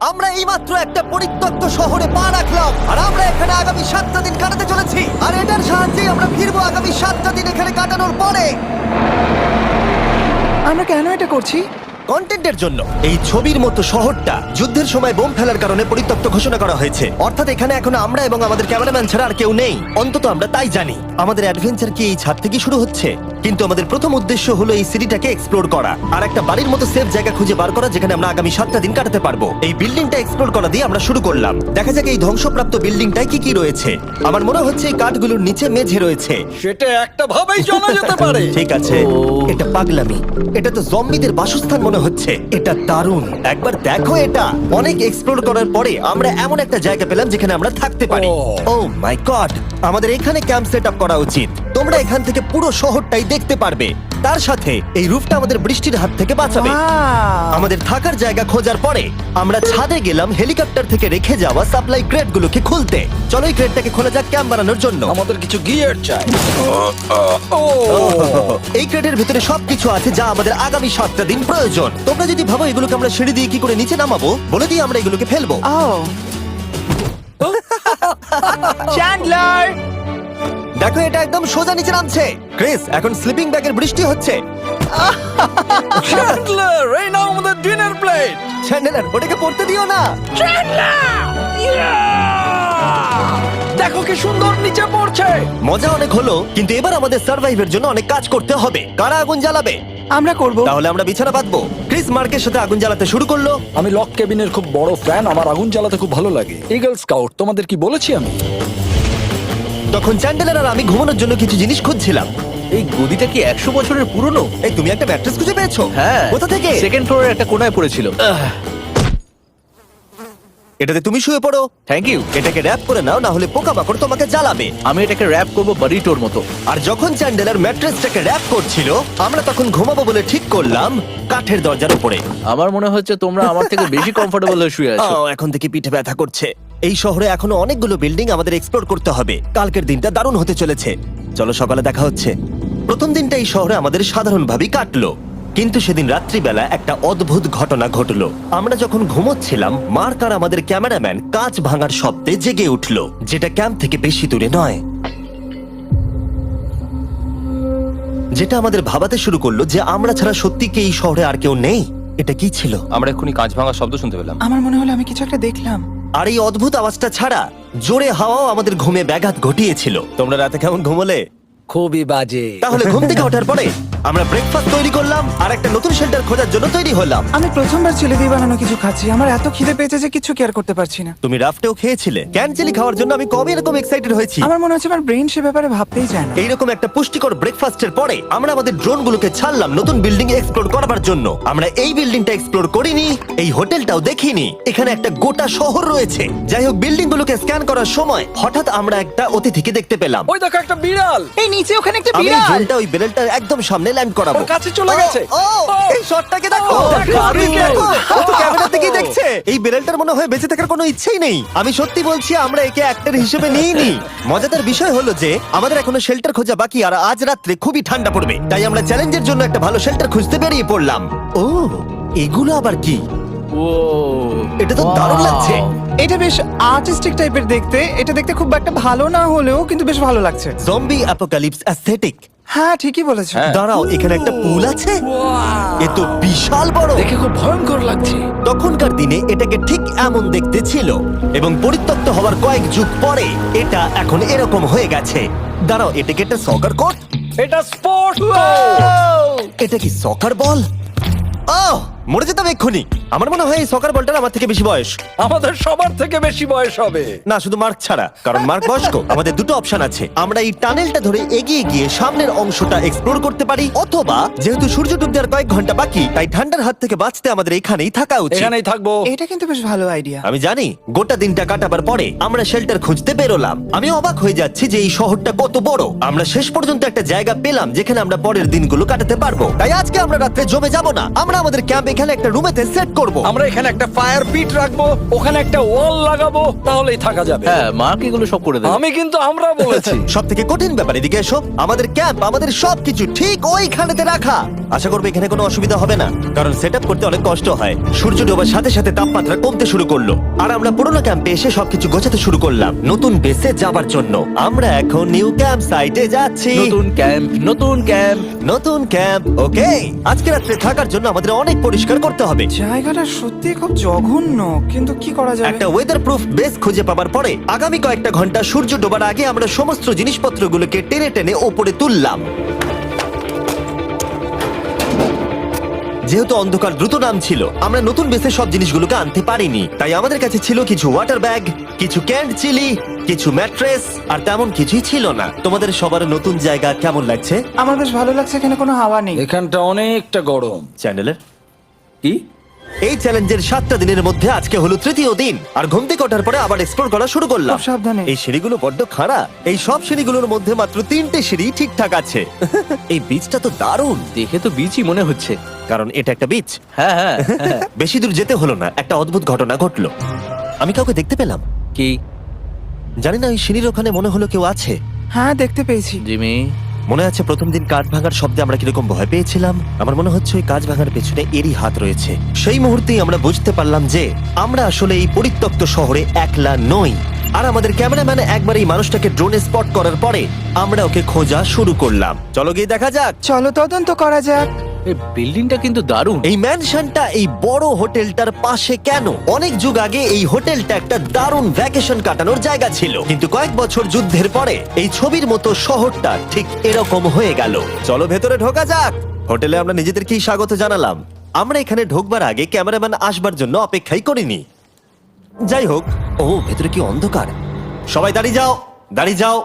আমরা এইমাত্র একটা পরিত্যক্ত শহরে পা রাখলাম আর আমরা এখানে আগামী 7টা দিন কাটাতে চলেছি আর এটার সাহায্যে আমরা ফিরবো আগামী 7টা দিন এখানে কাটানোর পরে। আমরা কেন এটা করছি? কন্টেন্টের জন্য। এই ছবির মতো শহরটা যুদ্ধের সময় বোম ফেলার কারণে পরিত্যক্ত ঘোষণা করা হয়েছে, অর্থাৎ এখানে এখন আমরা এবং আমাদের ক্যামেরাম্যান ছাড়া আর কেউ নেই। অন্তত আমরা তাই জানি। আমাদের অ্যাডভেঞ্চার কি এই ছাদ থেকে শুরু হচ্ছে, কিন্তু আমাদের প্রথম উদ্দেশ্য হলো এই সিটিটাকে এক্সপ্লোর করা আর একটা বাড়ির মতো সেফ জায়গা খুঁজে বার করা যেখানে আমরা আগামী 7টা দিন কাটাতে পারবো। এই বিল্ডিংটা এক্সপ্লোর করা দিয়ে আমরা শুরু করলাম। দেখা যাক এই ধ্বংসপ্রাপ্ত বিল্ডিংটায় কি কি রয়েছে। আমার মনে হচ্ছে এই কাঠগুলোর নিচে মেঝে রয়েছে। সেটা একটা ভাবেই জানা যেতে পারে। ঠিক আছে, এটা পাগলামি। এটা তো জম্বিদের বাসস্থান মনে হচ্ছে। এটা দারুণ, একবার দেখো এটা। অনেক এক্সপ্লোর করার পরে আমরা এমন একটা জায়গা পেলাম যেখানে আমরা থাকতে পারি। ও মাই গড, আমাদের এখানে ক্যাম্প সেট আপ করা উচিত। তোমরা এখান থেকে পুরো শহরটাই দেখতে পারবে। তার সাথে এই রুফটা আমাদের বৃষ্টির হাত থেকে বাঁচাবে। Wow! আমাদের থাকার জায়গা খোঁজার পরে আমরা ছাদে গেলাম হেলিকপ্টার থেকে রেখে যাওয়া সাপ্লাই ক্রেটগুলোকে খুলতে। চলো এই ক্রেটটাকে খোলা যাক ক্যাম্প বানানোর জন্য। আমাদের কিছু গিয়ার চাই। এই ক্রেটের ভিতরে সবকিছু আছে যা আমাদের আগামী 7টা দিন প্রয়োজন। তোমরা যদি ভাবো এগুলোকে আমরা সিঁড়ি দিয়ে কি করে নিচে নামাবো, বলে দিয়ে আমরা এগুলোকে ফেলবো। Oh! চ্যান্ডলার! দেখো এটা একদম সোজা নিচে নামছে। ক্রিস, এখন স্লিপিং ব্যাগের বৃষ্টি হচ্ছে। চ্যান্ডলার, এই নাও আমাদের ডিনার প্লেট। চ্যান্ডেলার, ওটাকে পড়তে দিও না। দেখো কি সুন্দর নিচে পড়ছে। মজা অনেক হলো, কিন্তু এবার আমাদের সার্ভাইভের জন্য অনেক কাজ করতে হবে। কারা আগুন জ্বালাবে? আমরা করব। তাহলে আমরা বিছানা বাঁধবো। ক্রিস মার্কের সাথে আগুন জ্বালাতে শুরু করলো। আমি লক কেবিনের খুব বড় ফ্যান, আমার আগুন জ্বালাতে খুব ভালো লাগে। ইগল স্কাউট, তোমাদের কি বলেছি আমি? তখন চ্যান্ডেলার আর আমি ঘুমানোর জন্য কিছু জিনিস খুঁজছিলাম। এই গদিটা কি 100 বছরের পুরনো? এই তুমি একটা ম্যাট্রেস খুঁজে পেয়েছো? হ্যাঁ। কোথা থেকে? সেকেন্ড ফ্লোরের একটা কোণায় পড়েছিল। এটাতে তুমি শুয়ে পড়ো। Thank you. এটাকে র‍্যাপ করে নাও, না হলে পোকামাকড় তোমাকে জ্বালাবে। আমি এটাকে র‍্যাপ করব বারিটোর মতো। আর যখন চ্যান্ডেলার ম্যাট্রেসটাকে র‍্যাপ করছিল, আমরা তখন ঘুমাবো বলে ঠিক করলাম কাঠের দরজার উপরে। আমার মনে হচ্ছে তোমরা আমার থেকে বেশি কমফোর্টেবল হয়ে শুয়ে আছো। এখন থেকে পিঠে ব্যথা করছে। এই শহরে এখনো অনেকগুলো বিল্ডিং আমাদের এক্সপ্লোর করতে হবে। কালকের দিনটা দারুণ হতে চলেছে। চলো সকালে দেখা হচ্ছে। প্রথম দিনটা এই শহরে আমাদের সাধারণভাবেই কাটলো, কিন্তু সেদিন রাত্রিবেলা একটা অদ্ভুত ঘটনা ঘটলো। আমরা যখন ঘুমোচ্ছিলাম, মার্ক আর আমাদের ক্যামেরাম্যান কাঁচ ভাঙার শব্দে জেগে উঠলো, যেটা ক্যাম্প থেকে বেশি দূরে নয়। যেটা আমাদের ভাবাতে শুরু করলো যে আমরা ছাড়া সত্যি কি এই শহরে আর কেউ নেই। এটা কি ছিল? আমরা এক্ষুনি কাঁচ ভাঙার শব্দ শুনতে পেলাম। আমার মনে হলো আমি কিছু একটা দেখলাম। আর এই অদ্ভুত আওয়াজটা ছাড়া জোরে হাওয়াও আমাদের ঘুমে ব্যাঘাত ঘটিয়েছিল। তোমরা রাতে কেমন ঘুমোলে? খুবই বাজে। তাহলে ঘুম থেকে ওঠার পরে আমরা ব্রেকফাস্ট তৈরি করলাম আর একটা নতুন শেল্টার খোঁজার জন্য তৈরি হলাম। আমি প্রথমবার ছেলে দিয়ে বানানো কিছু খাচ্ছি। আমার এত খিদে পেয়েছে যে কিছু কেয়ার করতে পারছি না। তুমি রাফটেও খেয়েছিলে। ক্যানচেলি খাওয়ার জন্য আমি কবে এরকম এক্সাইটেড হয়েছি। আমার মনে হচ্ছে আমার ব্রেন সে ব্যাপারে ভাবতেই চায় না। এইরকম একটা পুষ্টিকর ব্রেকফাস্টের পরে আমরা আমাদের ড্রোনগুলোকে ছাড়লাম নতুন বিল্ডিং এক্সপ্লোর করার জন্য। আমরা এই বিল্ডিংটা এক্সপ্লোর করিনি, এই হোটেলটাও দেখিনি। এখানে একটা গোটা শহর রয়েছে। যাই হোক, বিল্ডিংগুলোকে স্ক্যান করার সময় হঠাৎ আমরা একটা অতিথিকে দেখতে পেলাম। ওই দেখো একটা বিড়াল। এই নিচে ওখানে একটা আমি এই বিড়াল। ড্রোনটা ওই বেলটার একদম সামনে ল্যান্ড করাবো। ওর কাছে চলে গেছে। ও, এই শটটাকে দেখো। দেখো, ক্রিস, দেখো, ও তো ও। ক্যামেরা থেকেই দেখছে। এই বেলটার মনে হয় বেঁচে থাকার কোনো ইচ্ছেই নেই। আমি সত্যি বলছি, আমরা একে অ্যাক্টর হিসেবে নিইনি। মজাদার বিষয় হলো যে আমাদের এখনো শেল্টার খোঁজা বাকি, আর আজ রাত্রে খুবই ঠান্ডা পড়বে। তাই আমরা চ্যালেঞ্জের জন্য একটা ভালো শেল্টার খুঁজতে বেরিয়ে পড়লাম। ও, এগুলো আবার কি? ও, এটা তো দারুণ লাগছে। এটা বেশ আর্টিস্টিক টাইপের দেখতে। এটা দেখতে খুব একটা ভালো না হলেও কিন্তু বেশ ভালো লাগছে। Zombie apocalypse aesthetic. হ্যাঁ, ঠিকই বলেছো। দাঁড়াও, এখানে একটা পুল আছে। এ তো বিশাল বড়। দেখে খুব ভয়ঙ্কর লাগছে। তখনকার দিনে এটাকে ঠিক এমন দেখতে ছিল, এবং পরিত্যক্ত হওয়ার কয়েক যুগ পরে এটা এখন এরকম হয়ে গেছে। দাঁড়াও, এটাকে একটা সকার কোর্ট? এটা স্পোর্ট। এটা কি সকার বল? আহ, মরে যেতাম এক্ষুনি। আমার মনে হয় এই সকার বলটার আমার থেকে বেশি বয়স। আমাদের সবার থেকে বেশি বয়স হবে। না, শুধু মার্ক ছাড়া, কারণ মার্ক বয়স্ক। আমাদের দুটো অপশন আছে। আমরা এই টানেলটা ধরে এগিয়ে গিয়ে সামনের অংশটা এক্সপ্লোর করতে পারি, অথবা যেহেতু সূর্য ডুবতে আর কয়েক ঘন্টা বাকি, তাই ঠান্ডার হাত থেকে বাঁচতে আমাদের এখানেই থাকা উচিত। এখানেই থাকবো। এটা কিন্তু বেশ ভালো আইডিয়া। আমি জানি। গোটা দিনটা কাটাবার পরে আমরা শেল্টার খুঁজতে বেরোলাম। আমি অবাক হয়ে যাচ্ছি যে এই শহরটা কত বড়। আমরা শেষ পর্যন্ত একটা জায়গা পেলাম যেখানে আমরা পরের দিনগুলো কাটাতে পারবো। তাই আজকে আমরা রাত্রে জমে যাব না। আমরা আমাদের ক্যাম্প এখানে একটা রুমেতে সেট করব। আমরা এখানে একটা ফায়ার পিট রাখবো, ওখানে একটা ওয়াল লাগাবো, তাহলেই থাকা যাবে। হ্যাঁ মার্ক এগুলো সব করে দেবে। আমি কিন্তু আমরা বলেছি। সব থেকে কঠিন ব্যাপার, এদিকে এসো। আমাদের ক্যাম্প, আমাদের সবকিছু ঠিক ওইখানেতে রাখা। আশা করবো এখানে কোনো অসুবিধা হবে না, কারণ সেট আপ করতে অনেক কষ্ট হয়। সূর্য ডোবার সাথে সাথে তাপমাত্রা কমতে শুরু করলো, আর আমরা পুরোনো ক্যাম্পে এসে সবকিছু গোছাতে শুরু করলাম নতুন বেসে যাবার জন্য। আমরা এখন নিউ ক্যাম্প সাইটে যাচ্ছি। নতুন ক্যাম্প, নতুন ক্যাম্প। নতুন ক্যাম্প, ওকে। আজকে রাত্রে থাকার জন্য আমাদের অনেক পরিষ্কার করতে হবে। জায়গাটা সত্যি খুব জঘন্য, কিন্তু কি করা যাবে? একটা ওয়েদার প্রুফ বেস খুঁজে পাবার পরে আগামী কয়েকটা ঘন্টা সূর্য ডোবার আগে আমরা সমস্ত জিনিসপত্রগুলোকে টেনে টেনে ওপরে তুললাম। যেহেতু অন্ধকার দ্রুত নামছিল, আমরা নতুন বেসে সব জিনিসগুলোকে আনতে পারিনি, তাই আমাদের কাছে ছিল কিছু ওয়াটার ব্যাগ, কিছু ক্যান্ড চিলি, কিছু ম্যাট্রেস, আর তেমন কিছুই ছিল না। তোমাদের সবার নতুন জায়গা কেমন লাগছে? আমার বেশ ভালো লাগছে, এখানে কোনো হাওয়া নেই। এখানটা অনেকটা গরম। চ্যানেলের কি? এই চ্যালেঞ্জের 7টা দিনের মধ্যে আজকে হলো তৃতীয় দিন, আর ঘুম থেকে ওঠার পরে আবার এক্সপ্লোর করা শুরু করলাম। খুব সাবধানে। এই সিঁড়িগুলো বড্ড খাড়া। এই সব সিঁড়িগুলোর মধ্যে মাত্র 3টে সিঁড়ি ঠিকঠাক আছে। এই বীজটা তো দারুণ, দেখে তো বিচই মনে হচ্ছে। কারণ এটা একটা বীজ। হ্যাঁ হ্যাঁ হ্যাঁ। বেশি দূর যেতে হলো না, একটা অদ্ভুত ঘটনা ঘটলো। আমি কাউকে দেখতে পেলাম, কি? জানি না, ওই সিঁড়ির ওখানে মনে হলো কেউ আছে। হ্যাঁ, দেখতে পেয়েছি। জিমি, মনে আছে প্রথম দিন কাঠ ভাঙার শব্দে আমরা কিরকম ভয় পেয়েছিলাম? আমার মনে হচ্ছে ওই কাঠ ভাঙার পেছনে এরই হাত রয়েছে। সেই মুহূর্তেই আমরা বুঝতে পারলাম যে আমরা আসলে এই পরিত্যক্ত শহরে একলা নই। আর আমাদের ক্যামেরাম্যান একবার এই মানুষটাকে ড্রোনে স্পট করার পরে আমরা ওকে খোঁজা শুরু করলাম। চলো গিয়ে দেখা যাক। চলো তদন্ত করা যাক। এই বিল্ডিংটা কিন্তু দারুণ। এই ম্যানশনটা এই বড় হোটেলটার পাশে কেন? অনেক যুগ আগে এই হোটেলটা একটা দারুণ ভ্যাকেশন কাটানোর জায়গা ছিল, কিন্তু কয়েক বছর যুদ্ধের পরে এই ছবির মতো শহরটা ঠিক এরকম হয়ে গেল। চলো ভেতরে ঢোকা যাক। হোটেলে আমরা নিজেদেরকেই স্বাগত জানালাম। আমরা এখানে ঢোকবার আগে ক্যামেরাম্যান আসবার জন্য অপেক্ষাই করিনি। যাই হোক, ও ভেতরে কি অন্ধকার। সবাই দাঁড়িয়ে যাও, দাঁড়িয়ে যাও।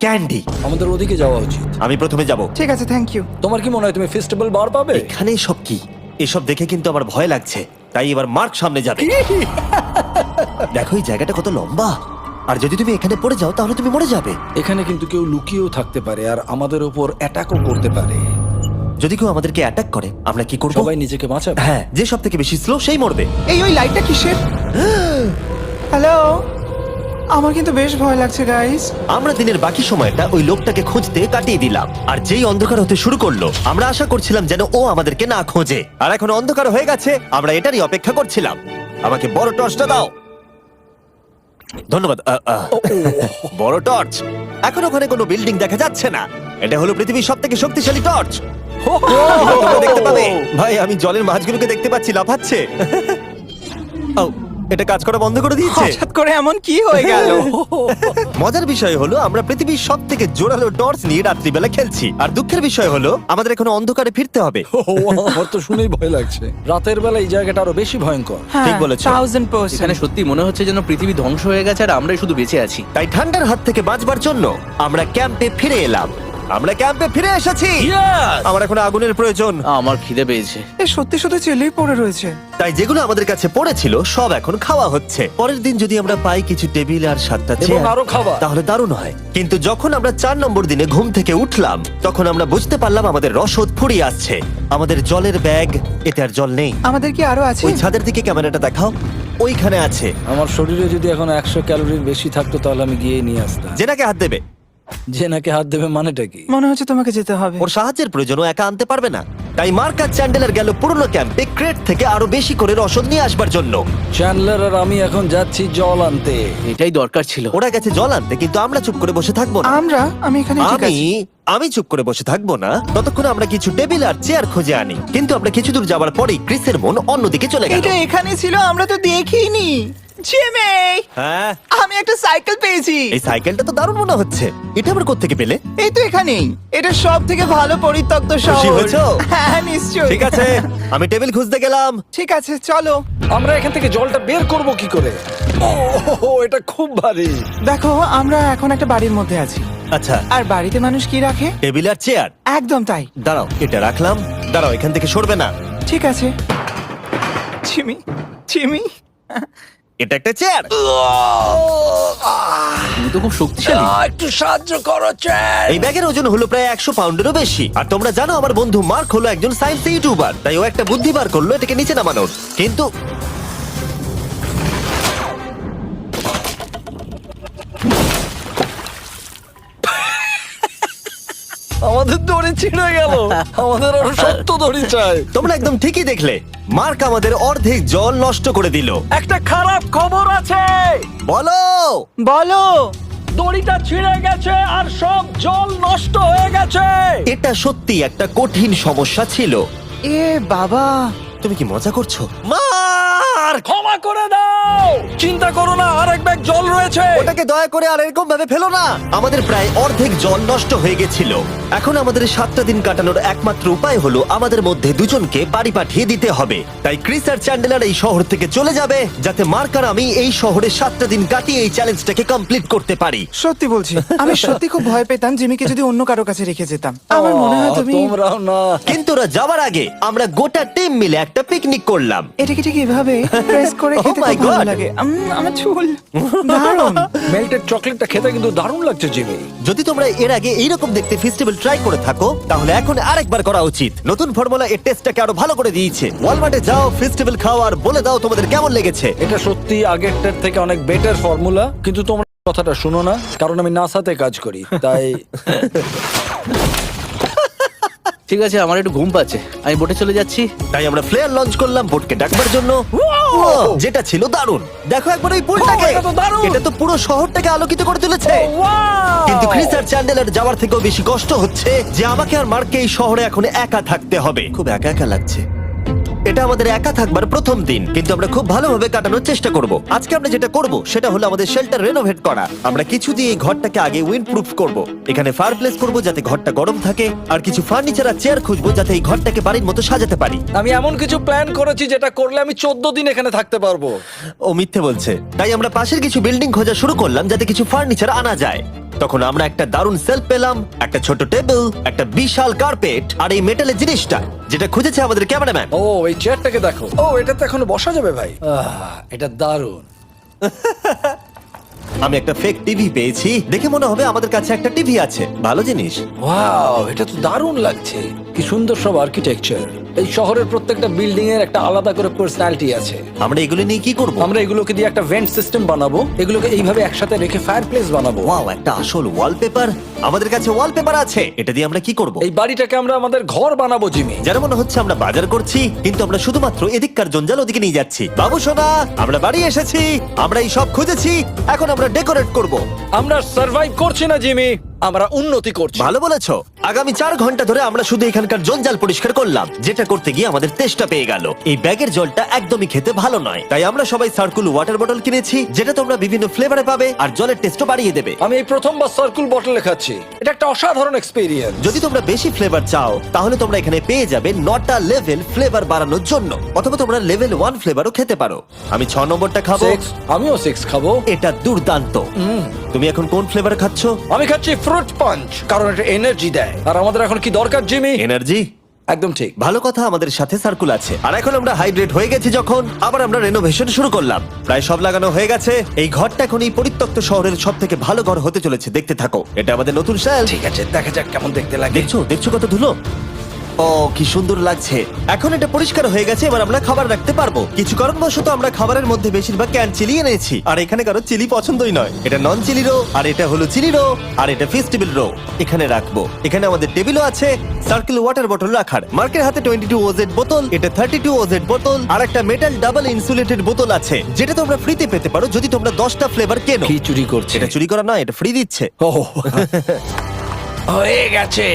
ক্যান্ডি, আমাদের ওদিকে যাওয়া উচিত। আমি প্রথমে যাব। ঠিক আছে, থ্যাংক ইউ। তোমার কি মনে হয় তুমি ফেস্টিভ্যাল বার পাবে? এখানে সব কি? এসব দেখে কিন্তু আমার ভয় লাগছে, তাই এবার মার্ক সামনে যাবে। দেখো এই জায়গাটা কত লম্বা, আর যদি তুমি এখানে পড়ে যাও তাহলে তুমি মরে যাবে। এখানে কিন্তু কেউ লুকিয়েও থাকতে পারে আর আমাদের উপর অ্যাটাকও করতে পারে। যদি কেউ আমাদেরকে অ্যাটাক করে আমরা কি করব? সবাই নিজেকে বাঁচাবে। হ্যাঁ, যে সব থেকে বেশি স্লো সেই মরবে। ওই লাইটটা কিসের? হ্যালো, আমার কিন্তু বেশ ভয় লাগছে গাইস। আমরা দিনের বাকি সময়টা ওই লোকটাকে খুঁজতে কাটিয়ে দিলাম, আর যেই অন্ধকার হতে শুরু করলো আমরা আশা করছিলাম যেন ও আমাদেরকে না খোঁজে। আর এখন অন্ধকার হয়ে গেছে, আমরা এটারই অপেক্ষা করছিলাম। আমাকে বড় টর্চটা দাও। ধন্যবাদ। বড় টর্চ। এখন ওখানে কোনো বিল্ডিং দেখা যাচ্ছে না। এটা হলো পৃথিবীর সবথেকে শক্তিশালী টর্চ। তোমরা দেখতে পাবে। ভাই, আমি জলের মাছগুলোকে দেখতে পাচ্ছি লাফাচ্ছে। ও, এটা কাজ করা বন্ধ করে দিয়েছে। হঠাৎ করে এমন কি হয়ে গেল? মজার বিষয় হলো আমরা পৃথিবীর সব থেকে জোরালো টর্চ নিয়ে রাত্রিবেলা খেলছি, আর দুঃখের বিষয় হলো আমাদের এখন অন্ধকারে ফিরতে হবে। আমার তো শুনেই ভয় লাগছে। রাতের বেলা এই জায়গাটা আরো বেশি ভয়ঙ্কর। ঠিক বলেছো। 1000%। এখানে সত্যি মনে হচ্ছে যেন পৃথিবী ধ্বংস হয়ে গেছে আর আমরাই শুধু বেঁচে আছি। তাই ঠান্ডার হাত থেকে বাঁচবার জন্য আমরা ক্যাম্পে ফিরে এলাম। আমরা ক্যাম্পে ফিরে এসেছি। আমার এখন আগুনের প্রয়োজন। আমার খিদে পেয়েছে। এ সত্যি সত্যি চেলেই পড়ে রয়েছে। তাই যেগুলো আমাদের কাছে পড়েছিল সব এখন খাওয়া হচ্ছে। পরের দিন যদি আমরা পাই কিছু টেবিল আর 7টা এবং চেয়ার আরো খাবার। তাহলে দারুণ হয়। কিন্তু যখন আমরা 4 নম্বর দিনে ঘুম থেকে উঠলাম তখন আমরা বুঝতে পারলাম আমাদের রসদ ফুরিয়ে আসছে। আমাদের জলের ব্যাগ, এতে আর জল নেই। আমাদের কি আরো আছে? ওই ছাদের দিকে ক্যামেরাটা দেখাও, ওইখানে আছে। আমার শরীরে যদি এখন 100 ক্যালোরির বেশি থাকতো তাহলে আমি গিয়ে নিয়ে আসতাম। জেনাকে হাত দেবে। যে নাকি হাত দেবে মানেটা কি? মনে হচ্ছে তোমাকে যেতে হবে। ওর সাহায্যের প্রয়োজন, ও একা আনতে পারবে না। তাই মার্ক আর চ্যান্ডেলার গেল পুরনো ক্যাম্পে ক্রেট থেকে আরো বেশি করে রসদ নিয়ে আসবার জন্য। চ্যান্ডলার আর আমি এখন যাচ্ছি জল আনতে। এটাই দরকার ছিল। ওরা গেছে জল আনতে, কিন্তু আমরা চুপ করে বসে থাকবো না। আমি এখানে ঠিক আছি। আমি চুপ করে বসে থাকবো না ততক্ষণ আমরা কিছু টেবিল আর চেয়ার খুঁজে আনি। কিন্তু আমরা কিছু দূর যাবার পরেই ক্রিসের মন অন্যদিকে চলে গেল। এটা এখানে ছিল, আমরা তো দেখিনি। জিমি, হ্যাঁ, আমি একটা সাইকেল পেয়েছি। এই সাইকেলটা তো দারুণ মনে হচ্ছে। এটা আবার কোত্থেকে পেলে? এই তো এখানেই। এটা সব থেকে ভালো পরিত্যক্ত খুশি শহর। হয়েছো? হ্যাঁ, নিশ্চয়ই। ঠিক আছে, আমি টেবিল খুঁজতে গেলাম। ঠিক আছে, চলো। আমরা এখান থেকে জলটা বের করব কি করে? ও, এটা খুব ভারী। দেখো, আমরা এখন একটা বাড়ির মধ্যে আছি। আচ্ছা, আর বাড়িতে মানুষ কি রাখে? টেবিল আর চেয়ার। একদম তাই। দাঁড়াও, এটা রাখলাম। দাঁড়াও, এখান থেকে সরবে না। ঠিক আছে। চিমি, চিমি, এটা একটা চেয়ার। তুমি তো খুব শক্তিশালী। একটু সাহায্য করো চ্যান। এই ব্যাগের ওজন হলো প্রায় 100 পাউন্ডেরও বেশি। আর তোমরা জানো আমার বন্ধু মার্ক হলো একজন সায়েন্স ইউটিউবার, তাই ও একটা বুদ্ধি বার করলো এটাকে নিচে নামানোর। কিন্তু আমাদের দড়ি ছিঁড়ে গেল। আমাদের আরো শক্ত দড়ি চাই। তোমরা একদম ঠিকই দেখলে, মার্ক আমাদের অর্ধেক জল নষ্ট করে দিল। একটা খারাপ খবর আছে, বলো। বলো। দড়িটা ছিঁড়ে গেছে আর সব জল নষ্ট হয়ে গেছে। এটা সত্যি একটা কঠিন সমস্যা ছিল। এ বাবা। তুমি কি মজা করছো? মার্ক, ক্ষমা করে দাও। চিন্তা করো না, আরেক ব্যাগ জল রয়েছে। ওটাকে দয়া করে আর এরকম ভাবে ফেলো না। আমাদের প্রায় অর্ধেক জল নষ্ট হয়ে গেছিল। এখন আমাদের 7টা দিন কাটানোর একমাত্র উপায় হলো আমাদের মধ্যে দুজনকে বাড়ি পাঠিয়ে দিতে হবে। তাই ক্রিস আর চ্যান্ডেলার এই শহর থেকে চলে যাবে, যাতে মার্ক আর আমি এই শহরে 7টা দিন কাটিয়ে এই চ্যালেঞ্জটাকে কমপ্লিট করতে পারি। সত্যি বলছি, আমি সত্যি খুব ভয় পেতাম জিমিকে যদি অন্য কারো কাছে রেখে যেতাম। আমার মনে হয় তুমি তোমরাও না। কিন্তু ওরা যাওয়ার আগে আমরা গোটা টিম মিলে একটা পিকনিক করলাম। এটাকে ঠিক এভাবে প্রেস করে খেতে Oh my খুব ভালো God! লাগে। আমার চুল দারুণ। মেল্টেড চকলেটটা খেতে কিন্তু দারুণ লাগছে জিমি। যদি তোমরা এর আগে এইরকম দেখতে ফেস্টিভ্যাল ট্রাই করে থাকো, তাহলে এখন আরেকবার করা উচিত। নতুন ফর্মুলা এর টেস্টটাকে আরো ভালো করে দিয়েছে। ওয়ালমার্টে যাও, ফেস্টিভ্যাল খাও আর বলে দাও তোমাদের কেমন লেগেছে। এটা সত্যি আগেরটার থেকে অনেক বেটার ফর্মুলা, কিন্তু তোমরা কথাটা শুনো না, কারণ আমি নাসাতে কাজ করি, তাই। ঠিক আছে, আমার একটু ঘুম পাচ্ছে, আমি বোটে চলে যাচ্ছি। তাই আমরা ফ্লেয়ার লঞ্চ করলাম বোটকে ডাকবার জন্য, যেটা ছিল দারুণ। দেখো একবার ওই পুলটাকে, এটা তো দারুণ! এটা তো পুরো শহরটাকে আলোকিত করে তুলেছে। কিন্তু ক্রিস আর চ্যান্ডেলার যাওয়ার থেকেও বেশি কষ্ট হচ্ছে যে আমাকে আর মার্ককে এই শহরে এখন একা থাকতে হবে। খুব একা একা লাগছে। এটা আমাদের একা থাকবার প্রথম দিন, কিন্তু আমরা খুব ভালোভাবে কাটানোর চেষ্টা করব। আজকে আমরা যেটা করব সেটা হলো আমাদের শেল্টার রেনোভেট করা। আমরা কিছু দিয়ে এই ঘরটাকে আগে উইন্ড প্রুফ করব। এখানে ফায়ারপ্লেস করব যাতে ঘরটা গরম থাকে, আর কিছু ফার্নিচার আর চেয়ার খুঁজবো যাতে এই ঘরটাকে বাড়ির মতো সাজাতে পারি। আমি এমন কিছু প্ল্যান করেছি যেটা করলে আমি 14 দিন এখানে থাকতে পারবো। ও মিথ্যে বলছে। তাই আমরা পাশের কিছু বিল্ডিং খোঁজা শুরু করলাম যাতে কিছু ফার্নিচার আনা যায়। তখন আমরা একটা দারুণ সেলফ পেলাম, একটা ছোট টেবিল, একটা বিশাল কার্পেট আর এই মেটালের জিনিসটা যেটা খুঁজেছে আমাদের ক্যামেরাম্যান। ও এই চেয়ারটাকে দেখো। ও এটাতে এখনো বসা যাবে ভাই। এটা দারুণ। আমি একটা ফেক টিভি পেয়েছি, দেখে মনে হবে আমাদের কাছে একটা টিভি আছে। ভালো জিনিস। ওয়াও, এটা তো দারুণ লাগছে। কি সুন্দর সব আর্কিটেকচার। এই শহরের প্রত্যেকটা বিল্ডিং এর একটা আলাদা করে পার্সোনালিটি আছে। আমরা এগুলো নিয়ে কি করব? আমরা এগুলোকে দিয়ে একটা ভেন্ট সিস্টেম বানাবো, এগুলোকে এইভাবে একসাথে রেখে ফায়ারপ্লেস বানাবো। ওয়াও, একটা আসল ওয়ালপেপার। আমাদের কাছে ওয়ালপেপার আছে। এটা দিয়ে আমরা কি করব? এই বাড়িটাকে আমরা আমাদের ঘর বানাবো জিমি। যারা মনে হচ্ছে আমরা বাজার করছি, কিন্তু আমরা শুধুমাত্র এদিককার জঞ্জাল ওদিকে নিয়ে যাচ্ছি। বাবু সোনা, আমরা বাড়ি এসেছি। আমরা এই সব খুঁজেছি, এখন আমরা ডেকোরেট করব। আমরা সার্ভাইভ করছি না জিমি, আমরা উন্নতি করছি। ভালো বলেছো। আগামী 4 ঘন্টা ধরে আমরা শুধু এখানকার জঞ্জাল পরিষ্কার করলাম, যেটা করতে গিয়ে আমাদের তেষ্টা পেয়ে গেল। এই ব্যাগের জলটা একদমই খেতে ভালো নয়, তাই আমরা সবাই সার্কুল ওয়াটার বটল কিনেছি, যেটা তোমরা বিভিন্ন ফ্লেভারে পাবে আর জলের টেস্টও বাড়িয়ে দেবে। আমি এই প্রথমবার সার্কুল বটলে খাচ্ছি, এটা একটা অসাধারণ এক্সপেরিয়েন্স। যদি তোমরা বেশি ফ্লেভার চাও, তাহলে তোমরা এখানে পেয়ে যাবে 9টা লেভেল ফ্লেভার বাড়ানোর জন্য, অথবা তোমরা লেভেল 1 ফ্লেভারও খেতে পারো। আমি 6 নম্বরটা খাবো। আমিও 6 খাবো। এটা দুর্দান্ত। তুমি এখন কোন ফ্লেভার খাচ্ছ? আমি খাচ্ছি ফ্রুট পাঞ্চ, কারণ এটা এনার্জি দেয়। আর আমাদের এখন কি দরকার জিমি? এনার্জি। একদম ঠিক। ভালো কথা, আমাদের সাথে সার্কুল আছে। আর এখন আমরা হাইড্রেট হয়ে গেছি যখন, আবার আমরা রেনোভেশন শুরু করলাম। প্রায় সব লাগানো হয়ে গেছে। এই ঘরটা এখন এই পরিত্যক্ত শহরের সব থেকে ভালো ঘর হতে চলেছে। দেখতে থাকো, এটা আমাদের নতুন স্টাইল। ঠিক আছে, দেখা যাক কেমন দেখতে লাগে। দেখছো কত ধুলো। ও কি সুন্দর লাগছে। এখন এটা পরিষ্কার হয়ে গেছে, এবার আমরা খাবার রাখতে পারবো। কিছু কারণবশত আমরা খাবারের মধ্যে বেশিরভাগ ক্যান চিলি এনেছি, আর এখানে কারো চিলি পছন্দই নয়। এটা নন চিলি রো, আর এটা হলো চিলি রো, আর এটা ফেস্টিভ্যাল রো। এখানে রাখবো। এখানে আমাদের টেবিলও আছে, সার্কেল ওয়াটার বটল রাখার। মার্কের হাতে 22 ওজেড বোতল, এটা 32 ওজেড বোতল, আর একটা মেটাল ডাবল ইনসুলেটেড বোতল আছে, যেটা তোমরা ফ্রিতে পেতে পারো যদি তোমরা 10টা ফ্লেভার কেনো। কি চুরি করছে? এটা চুরি করা নয়, এটা ফ্রি দিচ্ছে। ও হয়ে গেছে।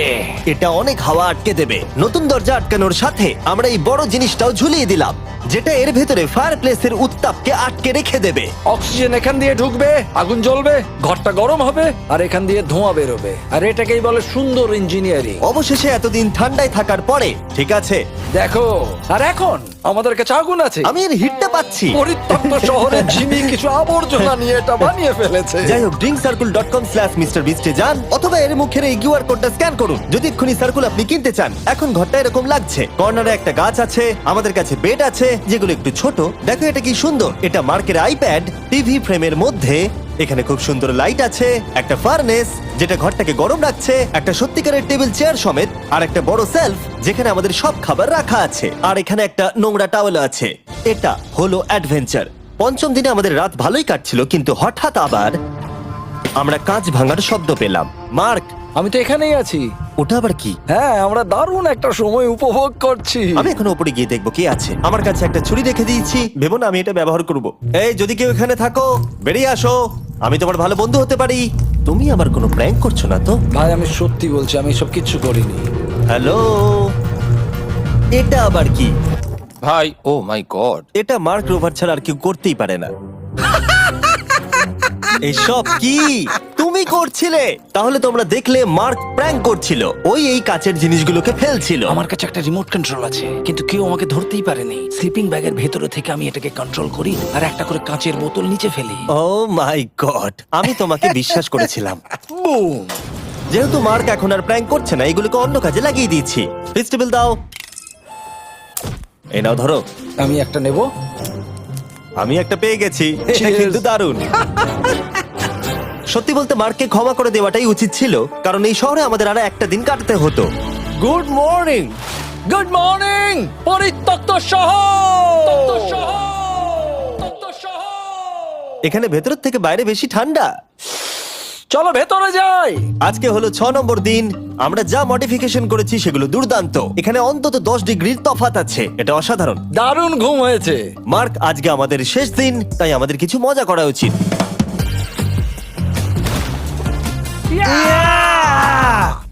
এটা অনেক হাওয়া আটকে দেবে। নতুন দরজা আটকানোর সাথে আমরা এই বড় জিনিসটাও ঝুলিয়ে দিলাম, যেটা এর ভেতরে ফায়ারপ্লেসের উত্তাপকে আটকে রেখে দেবে। অক্সিজেন এখান দিয়ে ঢুকবে, আগুন জ্বলবে, ঘরটা গরম হবে, আর এখান দিয়ে ধোঁয়া বেরোবে। আর এটাকেই বলে সুন্দর ইঞ্জিনিয়ারিং। অবশেষে এতদিন ঠান্ডায় থাকার পরে ঠিক আছে। দেখো, আর এখন আমাদের কাছে আগুন আছে। আমি এর হিটটা পাচ্ছি। পরিত্যক্ত শহরে জিমি কিছু আবর্জনা নিয়ে এটা বানিয়ে ফেলেছে। যাই হোক, drinkcircle.com/MrBeast এ যান অথবা এর মুখের এই কিউআর কোডটা স্ক্যান করুন যদি এক্ষুনি সার্কুল আপনি কিনতে চান। এখন ঘরটা এরকম লাগছে, কর্নারে একটা গাছ আছে, আমাদের কাছে বেড আছে যেগুলো একটু ছোট। দেখো এটা কি সুন্দর, এটা মার্কের আইপ্যাড টিভি ফ্রেমের মধ্যে। এখানে খুব সুন্দর লাইট আছে, একটা ফার্নেস যেটা ঘরটাকে গরম রাখছে, একটা সত্যিকারের টেবিল চেয়ার সমেত, আর একটা বড় সেলফ যেখানে আমাদের সব খাবার রাখা আছে, আর এখানে একটা নোংরা টাওয়েল আছে। এটা হলো অ্যাডভেঞ্চার। পঞ্চম দিনে আমাদের রাত ভালোই কাটছিল, কিন্তু হঠাৎ আবার আমরা কাঁচ ভাঙার শব্দ পেলাম। মার্ক, আমি তো এখানেই আছি। ওটা আবার কি? হ্যাঁ, আমরা দারুণ একটা সময় উপভোগ করছি। আমি এখন উপরে গিয়ে দেখবো কি আছে। আমার কাছে একটা ছুরি রেখে দিয়েছি, ভেবো না আমি এটা ব্যবহার করব। এই, যদি কেউ এখানে থাকো বেরিয়ে আসো, আমি তোমার ভালো বন্ধু হতে পারি। তুমি আমার কোনো প্র্যাঙ্ক করছো না তো? ভাই, আমি সত্যি বলছি, আমি সব কিচ্ছু করিনি। হ্যালো, এটা আবার কি? ভাই, ও মাই গড। এটা মার্ক রোভার ছাড়া আর কেউ করতেই পারে না। এসব কি তুমি করছিলে? তাহলে তোমরা দেখলে মার্ক প্র্যাঙ্ক করছিল। ওই এই কাচের জিনিসগুলোকে ফেলছিল। আমার কাছে একটা রিমোট কন্ট্রোল আছে, কিন্তু কেউ আমাকে ধরতেই পারেনি। স্লিপিং ব্যাগের ভেতরে থেকে আমি এটাকে কন্ট্রোল করি আর একটা করে কাঁচের বোতল নিচে ফেলি। ও মাই গড, আমি তোমাকে বিশ্বাস করেছিলাম। বুম! যেহেতু মার্ক এখন আর প্র্যাঙ্ক করছে না, এগুলোকে অন্য কাজে লাগিয়ে দিয়েছি। ফেস্টিভ্যাল দাও। এই নাও, ধরো। আমি একটা নেব। আমি একটা পেয়ে গেছি, এটা Cheers! কিন্তু দারুণ। সত্যি বলতে মার্ককে ক্ষমা করে দেওয়াটাই উচিত ছিল, কারণ এই শহরে আমাদের আর একটা দিন কাটাতে হতো। Good morning. গুড মর্নিং পরিত্যক্ত শহর। এখানে ভেতরের থেকে বাইরে বেশি ঠান্ডা। চলো ভেতরে যাই। আজকে হলো 6 নম্বর দিন। আমরা যা মডিফিকেশন করেছি সেগুলো দুর্দান্ত। এখানে অন্তত 10 ডিগ্রির তফাৎ আছে, এটা অসাধারণ। দারুণ ঘুম হয়েছে। মার্ক, আজকে আমাদের শেষ দিন, তাই আমাদের কিছু মজা করা উচিত।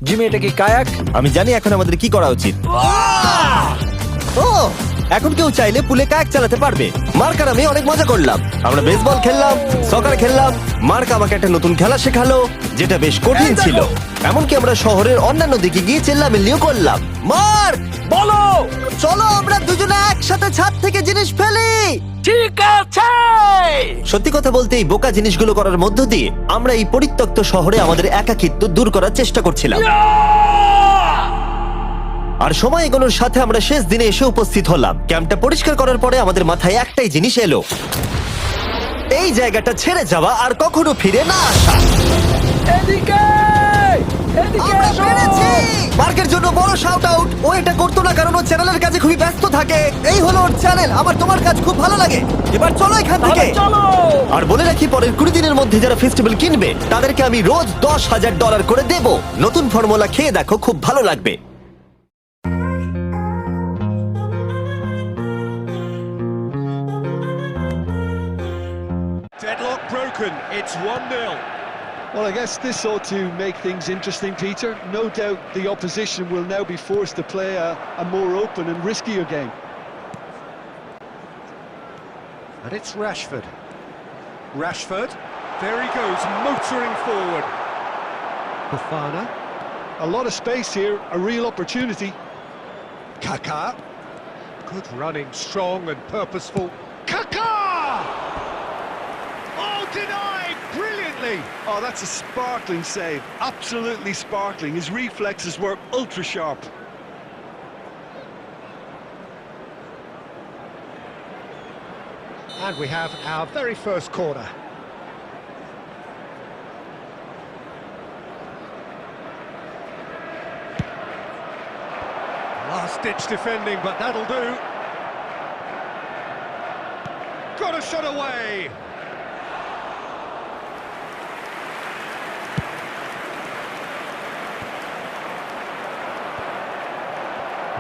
জিমি, এটা কি কায়াক? আমি জানি এখন আমাদের কি করা উচিত। ও, এখন কেউ চাইলে পুলে কায়াক চালাতে পারবে। মার্ক আর আমি অনেক মজা করলাম। আমরা বেসবল খেললাম, সকার খেললাম। মার্ক আমাকে একটা নতুন খেলা শেখালো যেটা বেশ কঠিন ছিল। এমনকি আমরা শহরের অন্যান্য দিকে গিয়ে চেল্লামিল্লিও করলাম। মার্ক, বলো। চলো আমরা দুজনে একসাথে ছাদ থেকে জিনিস ফেলি। ঠিক আছে। সত্যি কথা বলতে এই বোকা জিনিসগুলো করার মধ্য দিয়ে আমরা এই পরিত্যক্ত শহরে আমাদের একাকিত্ব দূর করার চেষ্টা করছিলাম। আর সময় এগোনোর সাথে আমরা শেষ দিনে এসে উপস্থিত হলাম। ক্যাম্পটা পরিষ্কার করার পরে আমাদের মাথায় একটাই জিনিস এলো, এই জায়গাটা ছেড়ে যাওয়া আর কখনো ফিরে না আসা। এদিকে এদিকে আমরা এসো। পেরেছি! মার্কের জন্য বড় শাউট আউট। ও এটা করতো না কারণ ও চ্যানেলের কাছে খুবই ব্যস্ত থাকে। এই হলো ওর চ্যানেল। আমার তোমার কাজ খুব ভালো লাগে। এবার চলো এখান থেকে। তাহলে চলো। আর বলে রাখি, পরের 20 দিনের মধ্যে যারা ফেস্টিভ্যাল কিনবে তাদেরকে আমি রোজ $10,000 করে দেব। নতুন ফর্মুলা খেয়ে দেখো, খুব ভালো লাগবে। Deadlock broken. It's 1-0. Well, I guess this ought to make things interesting, Peter. No doubt the opposition will now be forced to play a more open and riskier game. And it's Rashford. Rashford. There he goes, motoring forward. Fofana. A lot of space here, a real opportunity. Kaká. Good running, strong and purposeful. Kaká! Oh, denied brilliantly. Oh, that's a sparkling save. Absolutely sparkling. His reflexes were ultra sharp. And we have our very first corner. Last-ditch defending, but that'll do. Got a shot away.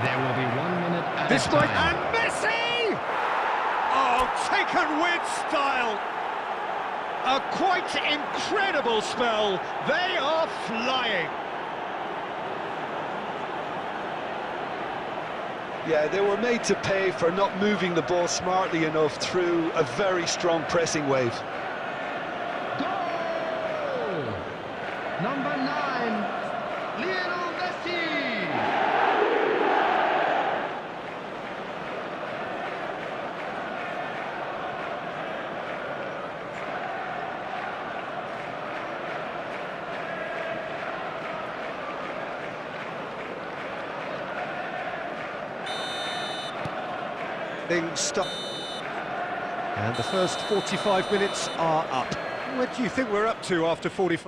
There will be 1 minute at This a might, time. and Messi! Oh, taken with style. A quite incredible spell. They are flying. Yeah, they were made to pay for not moving the ball smartly enough through a very strong pressing wave. Goal! Number 9, Lionel Messi. Things stop. And the first 45 minutes are up. What do you think we're up to after 45?